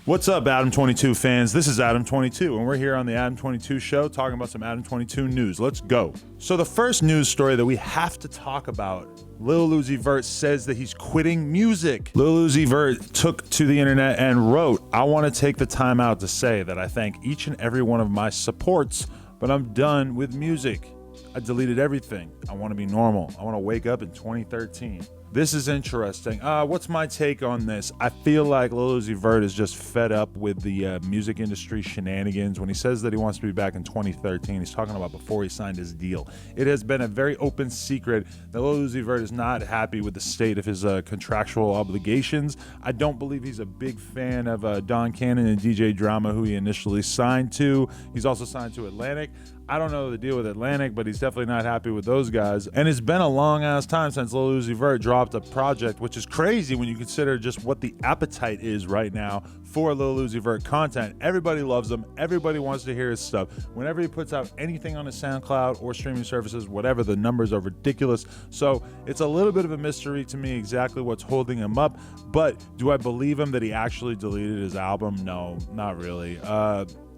What's up, Adam 22 fans? This is Adam 22, and we're here on the Adam 22 show talking about some Adam 22 news. Let's go. So the first news story that we have to talk about, Lil Uzi Vert says that he's quitting music. Lil Uzi Vert took to the internet and wrote, "I want to take the time out to say that I thank each and every one of my supports, but I'm done with music. I deleted everything. I want to be normal. I want to wake up in 2013. This is interesting. What's my take on this? I feel like Lil Uzi Vert is just fed up with the music industry shenanigans. When he says that he wants to be back in 2013, he's talking about before he signed his deal. It has been a very open secret that Lil Uzi Vert is not happy with the state of his contractual obligations. I don't believe he's a big fan of Don Cannon and DJ Drama, who he initially signed to. He's also signed to Atlantic. I don't know the deal with Atlantic, but he's definitely not happy with those guys. And it's been a long ass time since Lil Uzi Vert dropped a project, which is crazy when you consider just what the appetite is right now for Lil Uzi Vert content. Everybody loves him. Everybody wants to hear his stuff. Whenever he puts out anything on his SoundCloud or streaming services, whatever, the numbers are ridiculous. So it's a little bit of a mystery to me exactly what's holding him up. But do I believe him that he actually deleted his album? No, not really.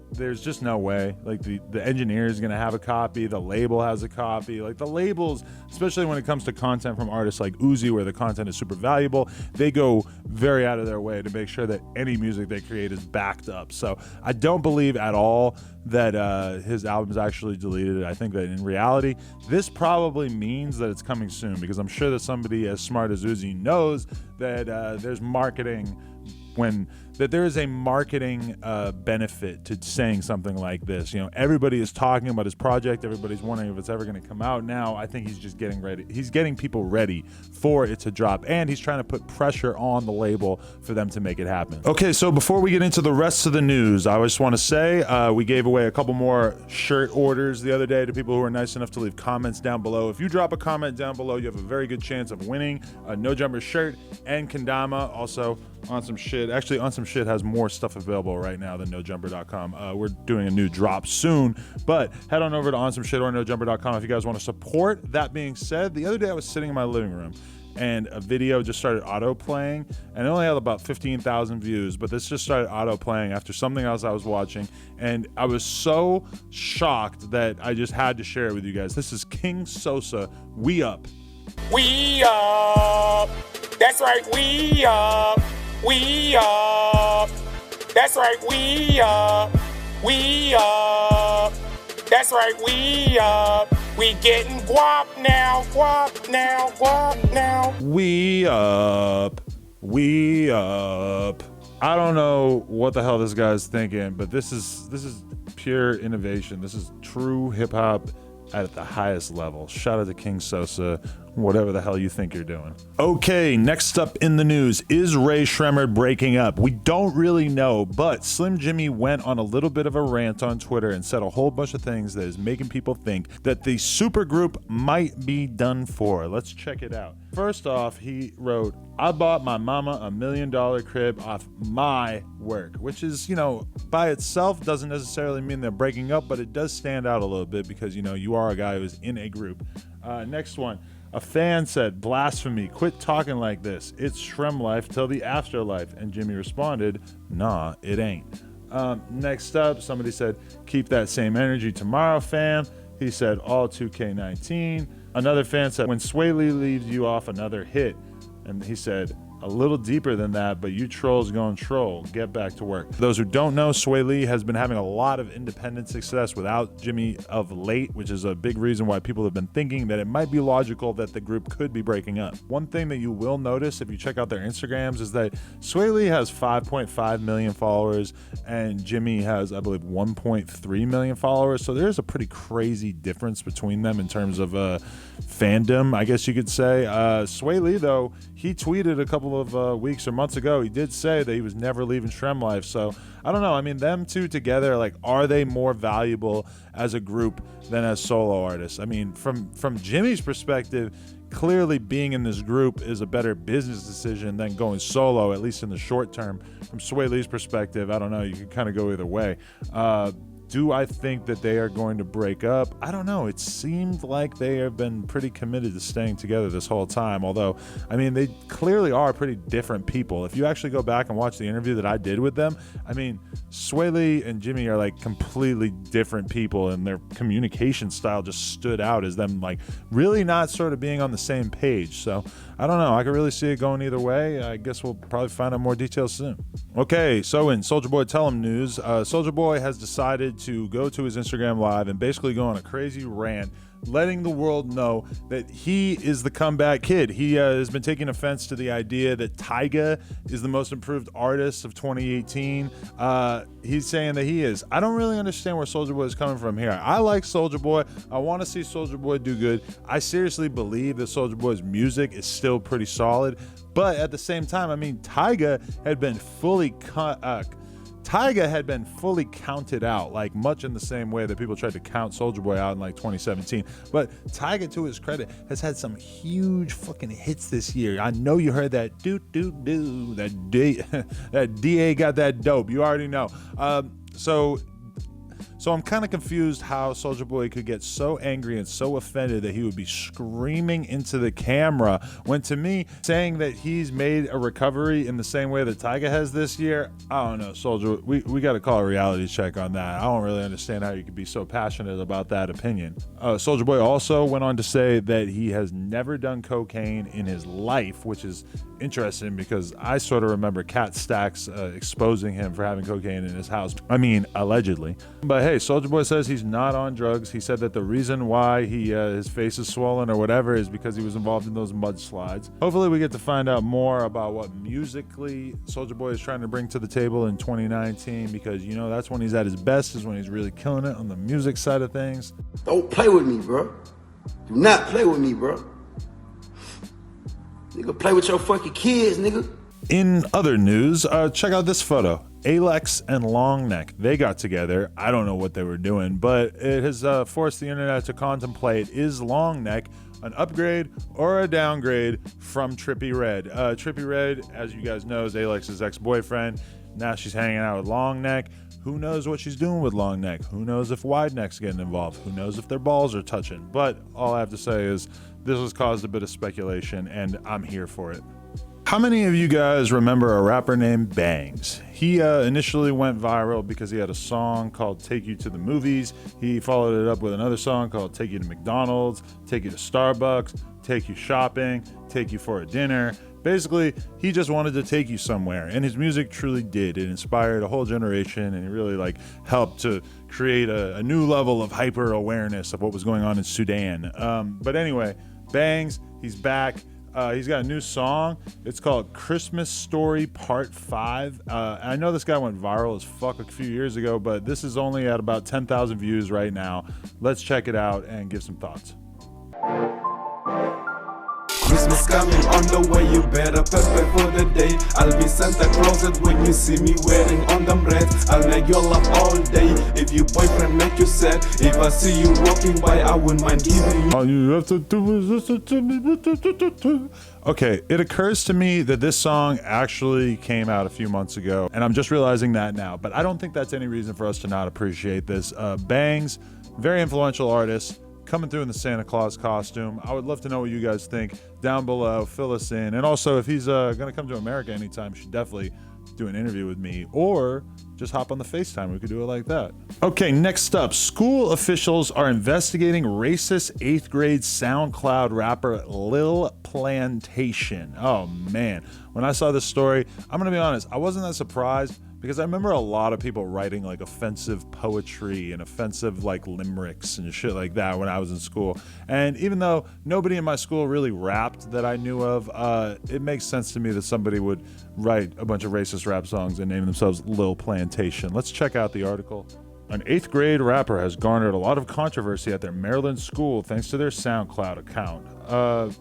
There's just no way. Like the engineer is going to have a copy. The label has a copy. Like the labels, especially when it comes to content from artists like Uzi, where the content is super valuable, they go very out of their way to make sure that any music they create is backed up. So I don't believe at all that his album is actually deleted. I think that in reality, this probably means that it's coming soon, because I'm sure that somebody as smart as Uzi knows that there's marketing that there is a marketing benefit to saying something like this. You know, everybody is talking about his project. Everybody's wondering if it's ever going to come out. Now, I think he's just getting ready. He's getting people ready for it to drop, and he's trying to put pressure on the label for them to make it happen. Okay, so before we get into the rest of the news, I just want to say we gave away a couple more shirt orders the other day to people who were nice enough to leave comments down below. If you drop a comment down below, you have a very good chance of winning a No Jumper shirt and kendama. Also, On Some Shit. Actually, On Some Shit has more stuff available right now than NoJumper.com. We're doing a new drop soon, but head on over to On Some Shit or NoJumper.com if you guys want to support. That being said, the other day I was sitting in my living room and a video just started auto-playing, and it only had about 15,000 views, but this just started auto-playing after something else I was watching, and I was so shocked that I just had to share it with you guys. This is King Sosa, We Up. We up. That's right, we up. We up. That's right, we up. We up. That's right, we up. We getting guap now, guap now, guap now. We up. We up. I don't know what the hell this guy's thinking, but this is pure innovation. This is true hip hop at the highest level. Shout out to King Sosa, whatever the hell you think you're doing. Okay, next up in the news, is Rae Sremmurd breaking up? We don't really know, but Slim Jimmy went on a little bit of a rant on Twitter and said a whole bunch of things that is making people think that the supergroup might be done for. Let's check it out. First off, he wrote, "I bought my mama $1 million crib off my work," which is, you know, by itself doesn't necessarily mean they're breaking up, but it does stand out a little bit because, you know, you are a guy who's in a group. Next one. A fan said, "Blasphemy, quit talking like this. It's Shrem life till the afterlife." And Jimmy responded, "Nah, it ain't." Next up, somebody said, "Keep that same energy tomorrow, fam." He said, "All 2K19. Another fan said, "When Sway Lee leaves you off another hit." And he said, "A little deeper than that, but you trolls gonna troll. Get back to work." For those who don't know, Sway Lee has been having a lot of independent success without Jimmy of late, which is a big reason why people have been thinking that it might be logical that the group could be breaking up. One thing that you will notice if you check out their Instagrams is that Sway Lee has 5.5 million followers and Jimmy has, I believe, 1.3 million followers. So there's a pretty crazy difference between them in terms of fandom, I guess you could say. Sway Lee, though, he tweeted a couple of weeks or months ago, he did say that he was never leaving Shrem Life. So I don't know. I mean, them two together, like, are they more valuable as a group than as solo artists? I mean, from Jimmy's perspective, clearly being in this group is a better business decision than going solo, at least in the short term. From Sway Lee's perspective, I don't know. You can kind of go either way. Do I think that they are going to break up? I don't know. It seemed like they have been pretty committed to staying together this whole time. Although, I mean, they clearly are pretty different people. If you actually go back and watch the interview that I did with them, I mean, Swae Lee and Jimmy are like completely different people, and their communication style just stood out as them like really not sort of being on the same page. So I don't know. I could really see it going either way. I guess we'll probably find out more details soon. Okay, so in Soulja Boy Tell 'Em news, Soulja Boy has decided to go to his Instagram Live and basically go on a crazy rant, letting the world know that he is the comeback kid. He has been taking offense to the idea that Tyga is the most improved artist of 2018. He's saying that he is. I don't really understand where Soulja Boy is coming from here. I like Soulja Boy. I want to see Soulja Boy do good. I seriously believe that Soulja Boy's music is still pretty solid, but at the same time, I mean, Tyga had been fully counted out, like much in the same way that people tried to count Soulja Boy out in like 2017. But Tyga, to his credit, has had some huge fucking hits this year. I know you heard that that DA got that dope. You already know. So I'm kind of confused how Soulja Boy could get so angry and so offended that he would be screaming into the camera, when to me, saying that he's made a recovery in the same way that Tyga has this year, I don't know, Soulja, we got to call a reality check on that. I don't really understand how you could be so passionate about that opinion. Soulja Boy also went on to say that he has never done cocaine in his life, which is interesting because I sort of remember Cat Stacks exposing him for having cocaine in his house. I mean, allegedly. But hey, Soulja Boy says he's not on drugs. He said that the reason why his face is swollen or whatever is because he was involved in those mudslides. Hopefully we get to find out more about what musically Soulja Boy is trying to bring to the table in 2019, because you know that's when he's at his best, is when he's really killing it on the music side of things. Don't play with me, bro. Do not play with me, bro. Nigga, play with your fucking kids, nigga. In other news, check out this photo. Alex and Long Neck, they got together. I don't know what they were doing, but it has forced the internet to contemplate, is Long Neck an upgrade or a downgrade from Trippie Redd? Trippie Redd, as you guys know, is Alex's ex-boyfriend. Now she's hanging out with Long Neck. Who knows what she's doing with Long Neck? Who knows if Wide Neck's getting involved? Who knows if their balls are touching? But all I have to say is this has caused a bit of speculation, and I'm here for it. How many of you guys remember a rapper named Bangs? He initially went viral because he had a song called Take You to the Movies. He followed it up with another song called Take You to McDonald's, Take You to Starbucks, Take You Shopping, Take You for a Dinner. Basically, he just wanted to take you somewhere, and his music truly did. It inspired a whole generation, and it really helped to create a new level of hyper awareness of what was going on in Sudan. But anyway, Bangs, he's back. He's got a new song. It's called Christmas Story Part 5. I know this guy went viral as fuck a few years ago, but this is only at about 10,000 views right now. Let's check it out and give some thoughts. Christmas coming on the way, you better prepare for the day. I'll be Santa Claus when you see me wearing on them red. I'll make you laugh all day. If your boyfriend make you sad, if I see you walking by, I wouldn't mind giving you. All you have to do is listen to me. Okay, it occurs to me that this song actually came out a few months ago, and I'm just realizing that now. But I don't think that's any reason for us to not appreciate this. Bangs, very influential artist, coming through in the Santa Claus costume. I would love to know what you guys think down below. Fill us in. And also, if he's going to come to America anytime, you should definitely do an interview with me, or just hop on the FaceTime. We could do it like that. Okay, next up, school officials are investigating racist 8th grade SoundCloud rapper Lil Plantation. Oh man, when I saw this story, I'm gonna be honest, I wasn't that surprised, because I remember a lot of people writing offensive poetry and offensive limericks and shit like that when I was in school. And even though nobody in my school really rapped that I knew of, it makes sense to me that somebody would write a bunch of racist rap songs and name themselves Lil Plantation. Let's check out the article. An 8th grade rapper has garnered a lot of controversy at their Maryland school thanks to their SoundCloud account.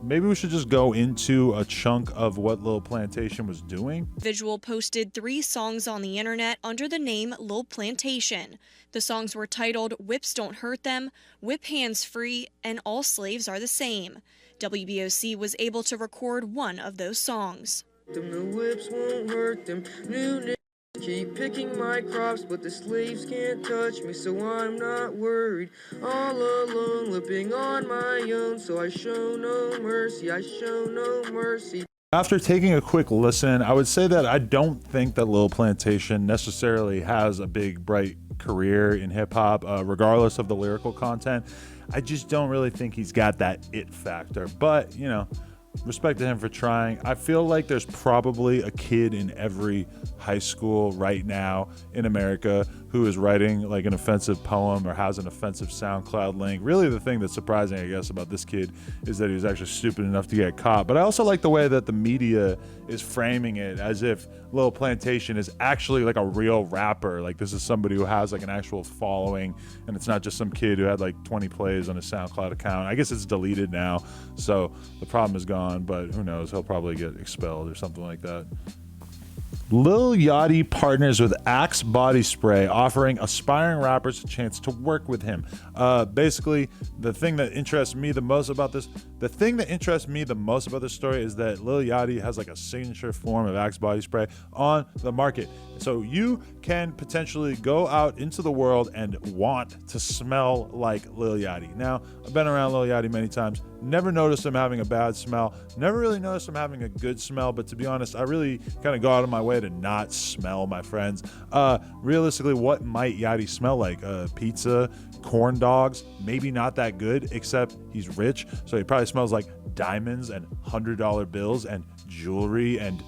Maybe we should just go into a chunk of what Lil Plantation was doing. Visual posted 3 songs on the internet under the name Lil Plantation. The songs were titled Whips Don't Hurt Them, Whip Hands Free, and All Slaves Are the Same. WBOC was able to record one of those songs. The whips won't hurt them. New Keep picking my crops, but the slaves can't touch me, so I'm not worried. All alone, living on my own, so I show no mercy, I show no mercy. After taking a quick listen, I would say that I don't think that Lil Plantation necessarily has a big, bright career in hip-hop, regardless of the lyrical content. I just don't really think he's got that it factor, but, you know, respect to him for trying. I feel like there's probably a kid in every high school right now in America who is writing like an offensive poem or has an offensive SoundCloud link. Really, the thing that's surprising, I guess, about this kid is that he was actually stupid enough to get caught. But I also like the way that the media is framing it as if Lil Plantation is actually like a real rapper. Like, this is somebody who has like an actual following, and it's not just some kid who had like 20 plays on his SoundCloud account. I guess it's deleted now, so the problem is gone, but who knows? He'll probably get expelled or something like that. Lil Yachty partners with Axe Body Spray, offering aspiring rappers a chance to work with him. Basically, the thing that interests me the most about this story is that Lil Yachty has like a signature form of Axe Body Spray on the market. So you can potentially go out into the world and want to smell like Lil Yachty. Now, I've been around Lil Yachty many times. Never noticed him having a bad smell. Never really noticed him having a good smell, but to be honest, I really kind of go out of my way to not smell, my friends. Realistically, what might Yachty smell like? Pizza, corn dogs, maybe not that good, except he's rich, so he probably smells like diamonds and $100 bills and jewelry and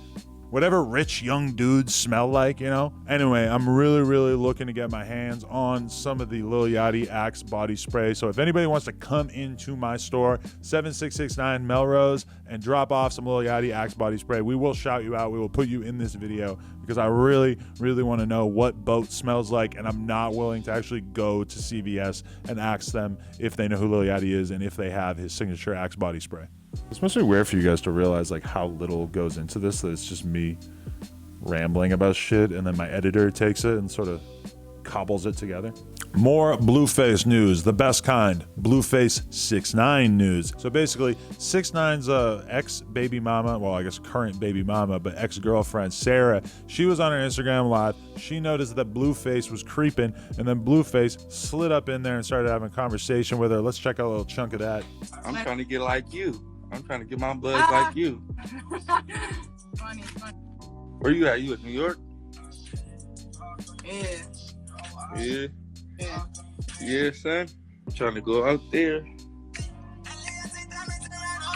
whatever rich young dudes smell like, you know? Anyway, I'm really looking to get my hands on some of the Lil Yachty Axe Body Spray. So if anybody wants to come into my store, 7669 Melrose, and drop off some Lil Yachty Axe Body Spray, we will shout you out. We will put you in this video because I really want to know what boat smells like, and I'm not willing to actually go to CVS and ask them if they know who Lil Yachty is and if they have his signature Axe Body Spray. It's mostly weird for you guys to realize like how little goes into this, that it's just me rambling about shit and then my editor takes it and sort of cobbles it together. More Blueface news, the best kind. Blueface 6ix9ine news. So basically, 6ix9ine's ex-baby mama, well, I guess current baby mama, but ex-girlfriend, Sarah, she was on her Instagram Live. She noticed that Blueface was creeping, and then Blueface slid up in there and started having a conversation with her. Let's check out a little chunk of that. I'm trying to get like you. I'm trying to get my buzz like you. Funny. Where you at? You at New York? Yeah. Yeah, son. I'm trying to go out there.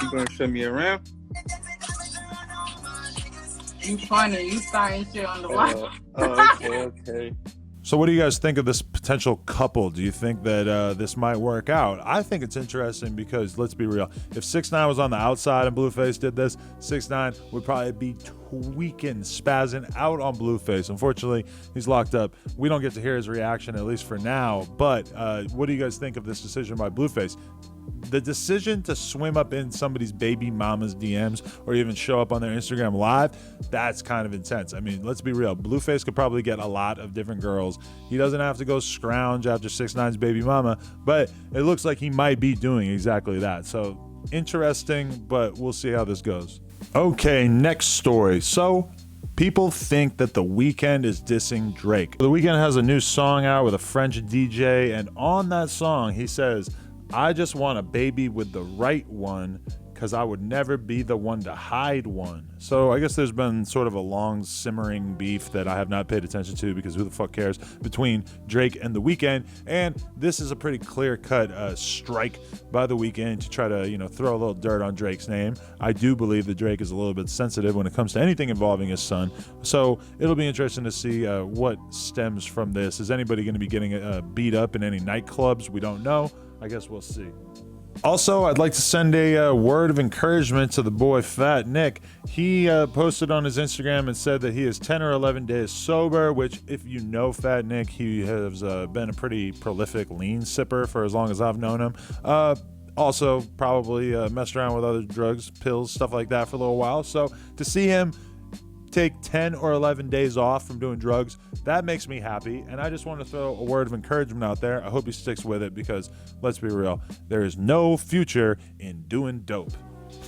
You gonna show me around? You funny. You starting shit on the live. Okay. So what do you guys think of this potential couple? Do you think that this might work out? I think it's interesting because, let's be real, if 6ix9ine was on the outside and Blueface did this, 6ix9ine would probably be tweaking, spazzing out on Blueface. Unfortunately, he's locked up. We don't get to hear his reaction, at least for now, but what do you guys think of this decision by Blueface? The decision to swim up in somebody's baby mama's DMs or even show up on their Instagram Live, that's kind of intense. I mean, let's be real. Blueface could probably get a lot of different girls. He doesn't have to go scrounge after 6ix9ine's baby mama, but it looks like he might be doing exactly that. So interesting, but we'll see how this goes. Okay, next story. So people think that The Weeknd is dissing Drake. The Weeknd has a new song out with a French DJ, and on that song, he says, "I just want a baby with the right one, because I would never be the one to hide one." So I guess there's been sort of a long simmering beef that I have not paid attention to, because who the fuck cares, between Drake and The Weeknd. And this is a pretty clear-cut strike by The Weeknd to try to, throw a little dirt on Drake's name. I do believe that Drake is a little bit sensitive when it comes to anything involving his son. So it'll be interesting to see what stems from this. Is anybody going to be getting beat up in any nightclubs? We don't know. I guess we'll see. Also, I'd like to send a word of encouragement to the boy Fat Nick. He posted on his Instagram and said that he is 10 or 11 days sober, which, if you know Fat Nick, he has been a pretty prolific lean sipper for as long as I've known him. Also, probably messed around with other drugs, pills, stuff like that for a little while. So to see him take 10 or 11 days off from doing drugs, that makes me happy, and I just want to throw a word of encouragement out there. I hope he sticks with it, because let's be real, there is no future in doing dope.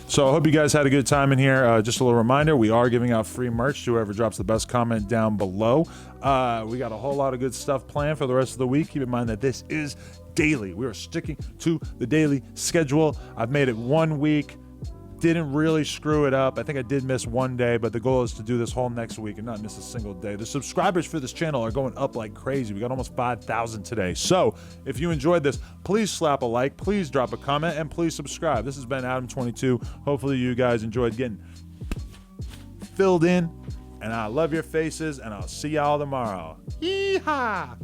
So I hope you guys had a good time in here. Just a little reminder, we are giving out free merch to whoever drops the best comment down below. We got a whole lot of good stuff planned for the rest of the week. Keep in mind that this is daily. We are sticking to the daily schedule. I've made it 1 week. Didn't really screw it up. I think I did miss one day, but the goal is to do this whole next week and not miss a single day. The subscribers for this channel are going up like crazy. We got almost 5,000 today. So if you enjoyed this, please slap a like, please drop a comment, and please subscribe. This has been Adam22. Hopefully you guys enjoyed getting filled in, and I love your faces, and I'll see y'all tomorrow. Yeehaw!